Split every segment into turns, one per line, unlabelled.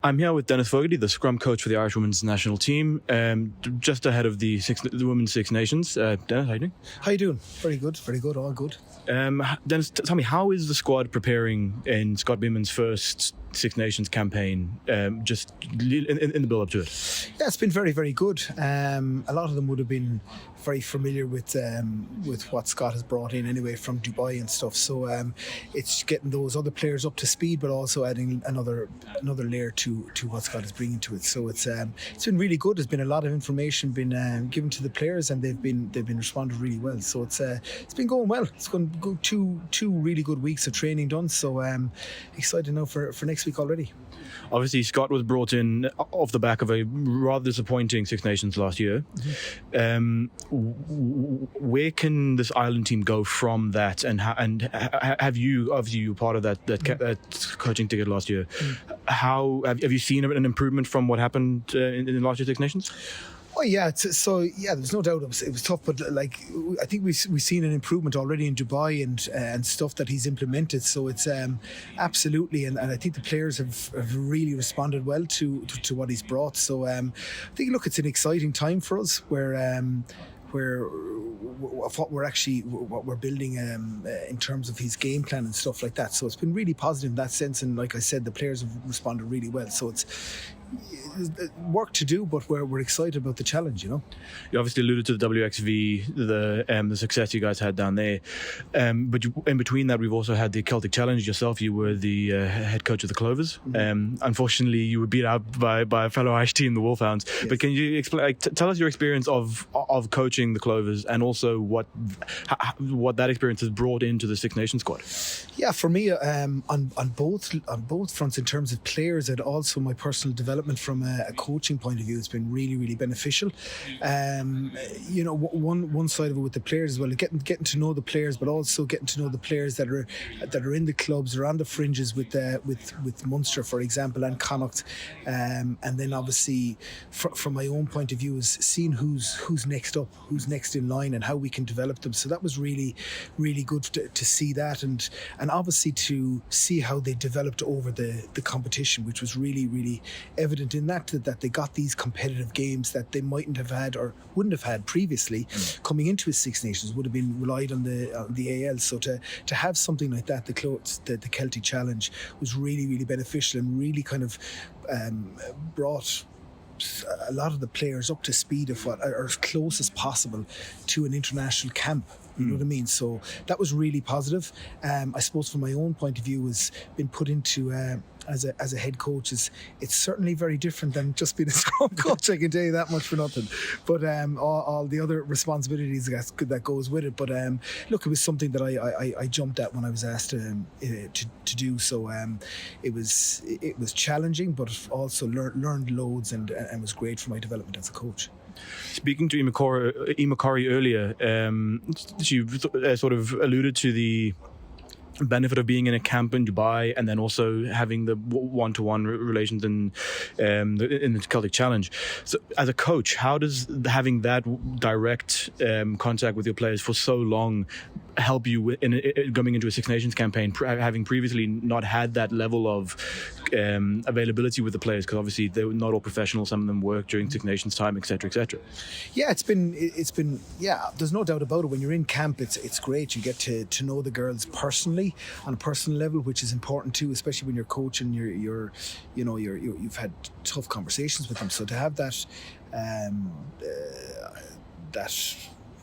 I'm here with Denis Fogarty, the scrum coach for the Irish women's national team, just ahead of the Women's Six Nations. Denis, how are you doing?
How you doing? Very good, all good.
Denis, tell me, how is the squad preparing in Scott Beeman's first Six Nations campaign, just in the build-up to it?
Yeah, it's been very, very good. A lot of them would have been very familiar with what Scott has brought in anyway from Dubai and stuff. So it's getting those other players up to speed, but also adding another layer to what Scott is bringing to it. So it's been really good. There's been a lot of information been given to the players, and they've been responded really well. So it's been going well. It's going to go two really good weeks of training done. So excited now for next week already.
Obviously, Scott was brought in off the back of a rather disappointing Six Nations last year. Where can this Ireland team go from that? And have you, obviously you were part of that coaching ticket last year. How have you seen an improvement from what happened in last year's Six Nations?
Oh yeah, there's no doubt it was tough, but like I think we've seen an improvement already in Dubai and stuff that he's implemented. So it's absolutely, and I think the players have really responded well to what he's brought. So I think it's an exciting time for us where what we're building in terms of his game plan and stuff like that. So it's been really positive in that sense, and like I said, the players have responded really well. So it's work to do, but we're excited about the challenge. You
obviously alluded to the WXV, the success you guys had down there, but in between that, we've also had the Celtic Challenge. Yourself, you were the head coach of the Clovers. Unfortunately, you were beat out by a fellow Irish team, the Wolfhounds. Yes. But can you explain? Tell us your experience of coaching the Clovers, and also what that experience has brought into the Six Nations squad.
Yeah, for me, on both fronts, in terms of players and also my personal development from a coaching point of view, has been really, really beneficial. One side of it with the players as well, getting to know the players, but also getting to know the players that are in the clubs or on the fringes with Munster, for example, and Connacht, and then obviously from my own point of view is seeing who's next up, who's next in line, and how we can develop them. So that was really, really good to see that, and obviously to see how they developed over the competition, which was really, really evident in that they got these competitive games that they mightn't have had or wouldn't have had previously. Coming into a Six Nations would have been relied on the AL. So to have something like that, the Celtic Challenge, was really, really beneficial, and really kind of brought a lot of the players up to speed of what are as close as possible to an international camp. You know what I mean? So that was really positive. I suppose from my own point of view, has been put into as a head coach, it's certainly very different than just being a scrum coach. I can tell you that much for nothing. But all the other responsibilities that goes with it. But look, it was something that I jumped at when I was asked to do. So it was challenging, but also learned loads and was great for my development as a coach.
Speaking to Eimear Corrì earlier, she sort of alluded to the benefit of being in a camp in Dubai, and then also having the one-to-one relations in the Celtic Challenge. So as a coach, how does having that direct contact with your players for so long help you in coming into a Six Nations campaign, having previously not had that level of availability with the players, because obviously they were not all professional, some of them work during Six Nations time, etc., etc.
Yeah, it's been there's no doubt about it. When you're in camp, it's great. You get to know the girls personally on a personal level, which is important too, especially when you're coaching. You've had tough conversations with them, so to have that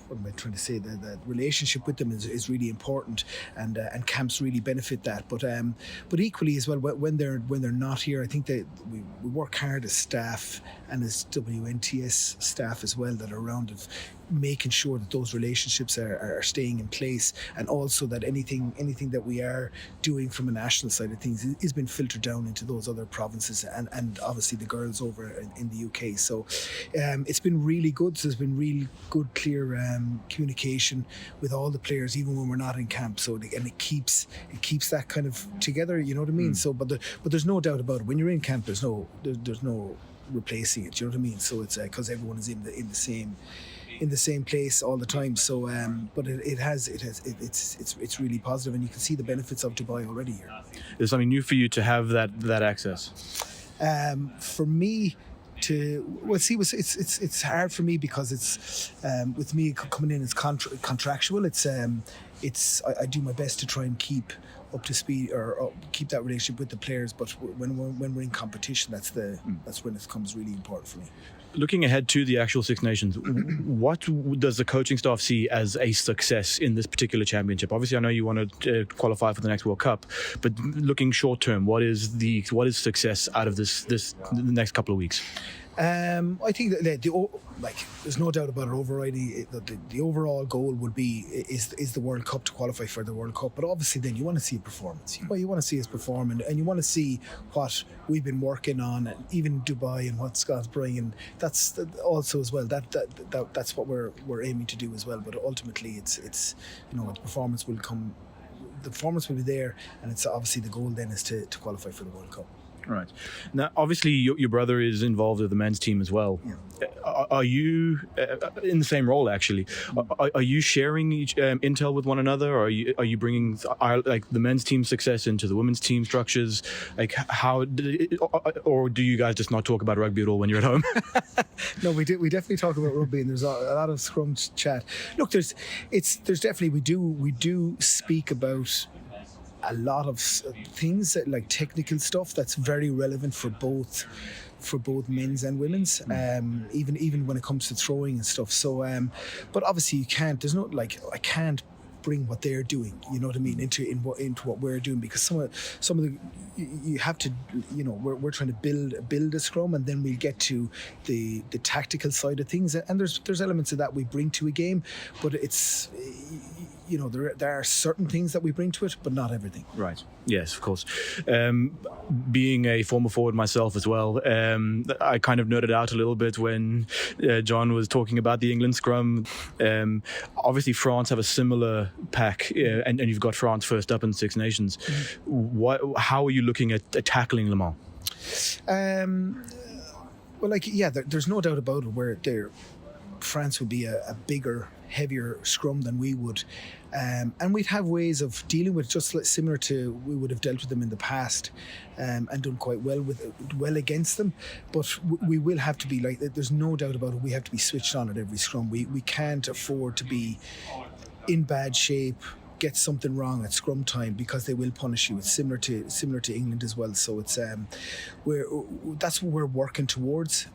what am I trying to say? The relationship with them is really important, and camps really benefit that. But equally as well, when they're not here, I think that we work hard as staff and as WNTS staff as well that are around of making sure that those relationships are staying in place, and also that anything that we are doing from a national side of things is being filtered down into those other provinces and obviously the girls over in the UK. So it's been really good. So there's been really good, clear communication with all the players, even when we're not in camp. So it keeps that kind of together. You know what I mean? So, but there's no doubt about it. When you're in camp, there's no replacing it. You know what I mean? So it's because everyone is in the same place all the time. So, but it's really positive, and you can see the benefits of Dubai already here.
There's something new for you to have that access.
For me, it's hard for me because it's with me coming in as contractual. I do my best to try and keep up to speed or keep that relationship with the players. But when we're in competition, that's when it becomes really important for me.
Looking ahead to the actual Six Nations, what does the coaching staff see as a success in this particular championship? Obviously, I know you want to qualify for the next World Cup, but looking short term, what is success out of the next couple of weeks?
I think that there's no doubt about it. Overriding the overall goal would be is the World Cup, to qualify for the World Cup. But obviously, then you want to see a performance. You want to see us perform, and you want to see what we've been working on, and even Dubai and what Scott's bringing. That's also as well. That's what we're aiming to do as well. But ultimately, it's the performance will come. The performance will be there, and it's obviously the goal then is to qualify for the World Cup.
Right. Now, obviously, your brother is involved with the men's team as well.
Yeah.
Are you in the same role, actually? Are you sharing intel with one another? Or are you bringing the men's team success into the women's team structures? Or do you guys just not talk about rugby at all when you're at home?
No, we definitely talk about rugby, and there's a lot of scrum chat. Look, there's definitely we do speak about a lot of things like technical stuff that's very relevant for both men's and women's, even when it comes to throwing and stuff. So but obviously you can't, I can't bring what they're doing, you know what I mean, into what we're doing, because some of the you have to, we're trying to build a scrum, and then we'll get to the tactical side of things, and there's elements of that we bring to a game, but it's there are certain things that we bring to it, but not everything.
Right. Yes, of course. Being a former forward myself as well, I kind of nerded out a little bit when John was talking about the England scrum. Obviously, France have a similar pack, and you've got France first up in Six Nations. Mm-hmm. How are you looking at tackling Le Mans?
There's no doubt about it where France would be a bigger, heavier scrum than we would, and we'd have ways of dealing with just similar to we would have dealt with them in the past, and done quite well against them. But we will have to be there's no doubt about it. We have to be switched on at every scrum. We can't afford to be in bad shape, get something wrong at scrum time, because they will punish you. It's similar to England as well. So it's that's what we're working towards,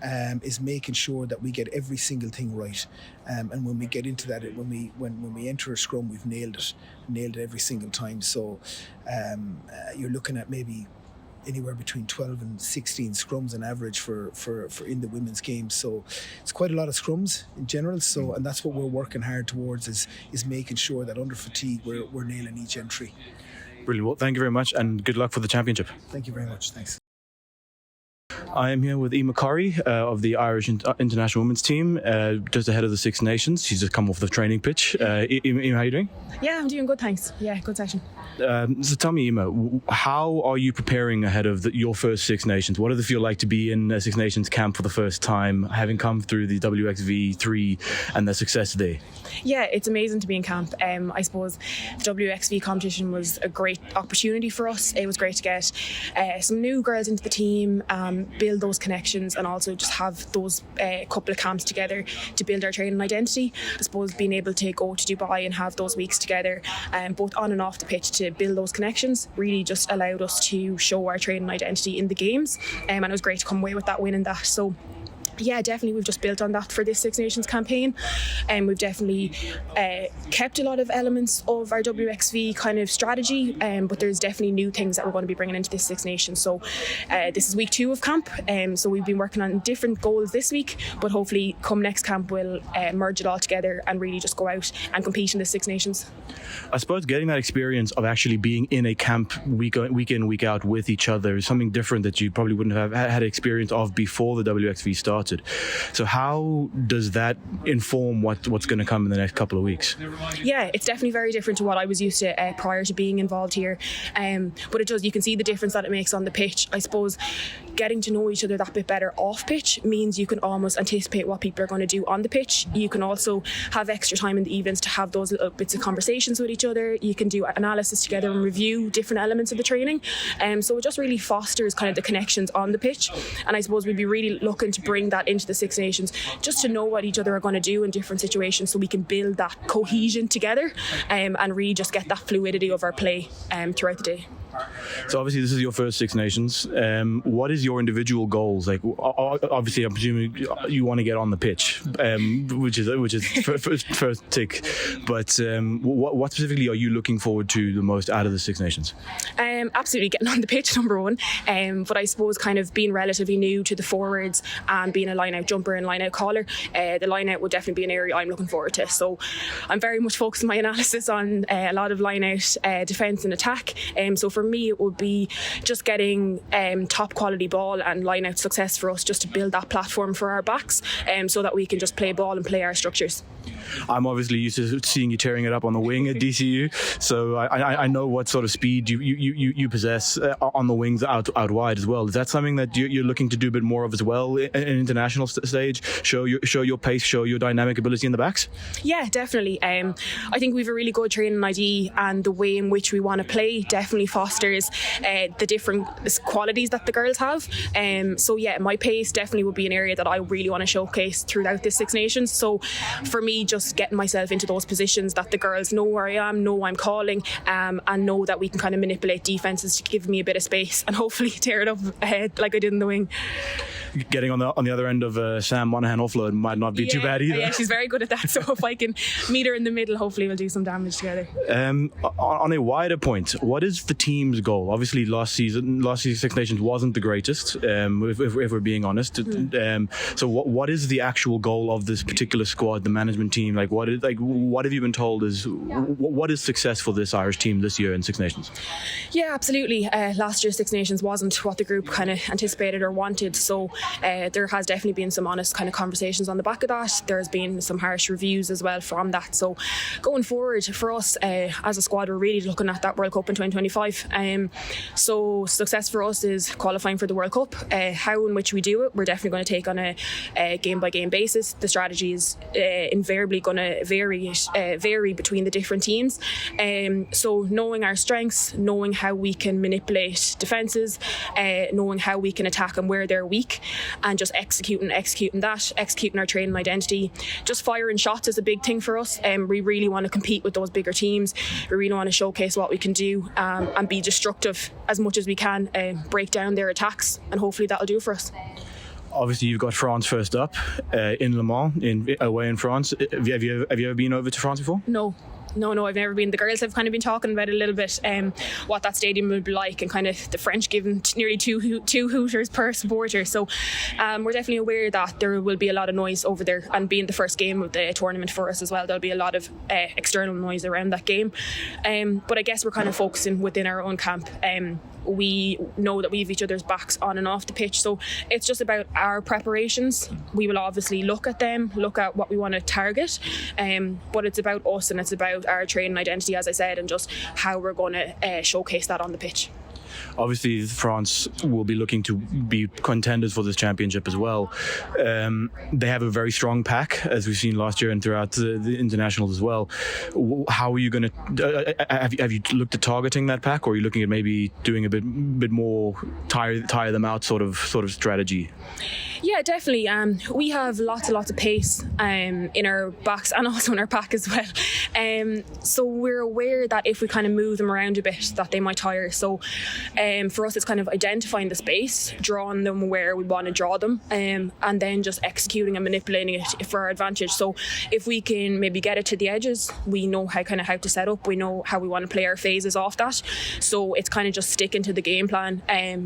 is making sure that we get every single thing right. And when we get into that, when we enter a scrum, we've nailed it every single time. So you're looking at maybe anywhere between 12 and 16 scrums on average for in the women's game. So it's quite a lot of scrums in general. So, and that's what we're working hard towards is making sure that under fatigue we're nailing each entry.
Brilliant. Well, thank you very much, and good luck for the championship.
Thank you very much. Thanks.
I am here with Eimear Corrì of the Irish international women's team, just ahead of the Six Nations. She's just come off the training pitch. Eimear, how are you doing?
Yeah, I'm doing good, thanks. Yeah, good session.
So tell me, Eimear, how are you preparing ahead of your first Six Nations? What does it feel like to be in a Six Nations camp for the first time, having come through the WXV3 and the success there?
Yeah, it's amazing to be in camp. I suppose the WXV competition was a great opportunity for us. It was great to get some new girls into the team, build those connections, and also just have those couple of camps together to build our training identity. I suppose being able to go to Dubai and have those weeks together, both on and off the pitch, to build those connections, really just allowed us to show our training identity in the games, and it was great to come away with that win and that. So yeah, definitely we've just built on that for this Six Nations campaign, and we've definitely kept a lot of elements of our WXV kind of strategy, but there's definitely new things that we're going to be bringing into this Six Nations. So this is week 2 of camp, so we've been working on different goals this week, but hopefully come next camp we'll merge it all together and really just go out and compete in the Six Nations.
I suppose getting that experience of actually being in a camp week in, week out with each other is something different that you probably wouldn't have had experience of before the WXV started. started. So how does that inform what's going to come in the next couple of weeks?
Yeah, it's definitely very different to what I was used to prior to being involved here. But it does, you can see the difference that it makes on the pitch. I suppose getting to know each other that bit better off pitch means you can almost anticipate what people are going to do on the pitch. You can also have extra time in the evenings to have those little bits of conversations with each other. You can do analysis together and review different elements of the training. So it just really fosters kind of the connections on the pitch. And I suppose we'd be really looking to bring that into the Six Nations, just to know what each other are going to do in different situations, so we can build that cohesion together and really just get that fluidity of our play throughout the day.
So obviously this is your first Six Nations. What is your individual goals? Like, obviously I'm presuming you want to get on the pitch, which is first tick. But what specifically are you looking forward to the most out of the Six Nations?
Absolutely getting on the pitch, number one. But I suppose kind of being relatively new to the forwards and being a line-out jumper and line-out caller, the line-out would definitely be an area I'm looking forward to. So I'm very much focusing my analysis on a lot of line-out defence and attack. So for me, it would be just getting top quality ball and line-out success for us, just to build that platform for our backs, so that we can just play ball and play our structures.
I'm obviously used to seeing you tearing it up on the wing at DCU, so I know what sort of speed you possess on the wings out wide as well. Is that something that you're looking to do a bit more of as well in an international stage? Show your pace, show your dynamic ability in the backs? Yeah,
definitely. I think we have a really good training ID, and the way in which we want to play definitely fosters the different qualities that the girls have. So yeah, my pace definitely would be an area that I really want to showcase throughout the Six Nations. So for me, just getting myself into those positions that the girls know where I am, know I'm calling, and know that we can kind of manipulate defences to give me a bit of space and hopefully tear it up like I did in the wing.
Getting on the other end of Sam Monaghan offload might not be too bad either.
Yeah, she's very good at that. So if I can meet her in the middle, hopefully we'll do some damage together.
On a wider point, what is the team's goal? Obviously, last season Six Nations wasn't the greatest, if we're being honest. So what is the actual goal of this particular squad, the management team? What have you been told is what is success for this Irish team this year in Six Nations?
Yeah, absolutely. Last year's Six Nations wasn't what the group kind of anticipated or wanted. So there has definitely been some honest kind of conversations on the back of that. There's been some harsh reviews as well from that. So going forward for us as a squad, we're really looking at that World Cup in 2025. So success for us is qualifying for the World Cup. How in which we do it, we're definitely going to take on a game by game basis. The strategy is invariably going to vary between the different teams. So knowing our strengths, knowing how we can manipulate defences, knowing how we can attack and where they're weak, and just executing our training identity. Just firing shots is a big thing for us. We really want to compete with those bigger teams. We really want to showcase what we can do and be destructive as much as we can, break down their attacks, and hopefully that'll do for us.
Obviously, you've got France first up in Le Mans, away in France. Have you ever been over to France before?
No, I've never been. The girls have kind of been talking about it a little bit, what that stadium will be like, and kind of the French giving nearly two hooters per supporter. So we're definitely aware that there will be a lot of noise over there, and being the first game of the tournament for us as well, there'll be a lot of external noise around that game. But I guess we're kind of focusing within our own camp. We know that we have each other's backs on and off the pitch, so it's just about our preparations. We will obviously look at what we want to target, but it's about us and it's about our training identity, as I said, and just how we're going to showcase that on the pitch.
Obviously, France will be looking to be contenders for this championship as well. They have a very strong pack, as we've seen last year and throughout the internationals as well. How are you going to? Have you looked at targeting that pack, or are you looking at maybe doing a bit more tire them out sort of strategy?
Yeah, definitely. We have lots of pace in our backs and also in our pack as well. So we're aware that if we kind of move them around a bit, that they might tire. So for us, it's kind of identifying the space, drawing them where we want to draw them, and then just executing and manipulating it for our advantage. So if we can maybe get it to the edges, we know how to set up. We know how we want to play our phases off that. So it's kind of just sticking to the game plan,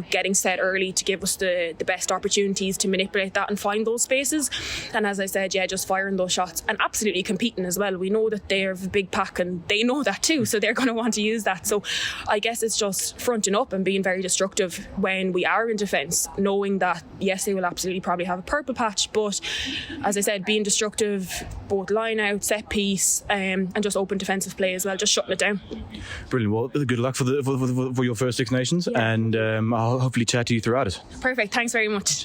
getting set early to give us the best opportunities to manipulate manipulate that and find those spaces. And as I said, just firing those shots and absolutely competing as well. We know that they're a big pack and they know that too, so they're going to want to use that. So I guess it's just fronting up and being very destructive when we are in defence, knowing that yes, they will absolutely probably have a purple patch, but as I said, being destructive, both line out, set piece, and just open defensive play as well, just shutting it down.
Brilliant. Well, good luck for your first Six Nations, and I'll hopefully chat to you throughout it.
Perfect. Thanks very much.
Cheers.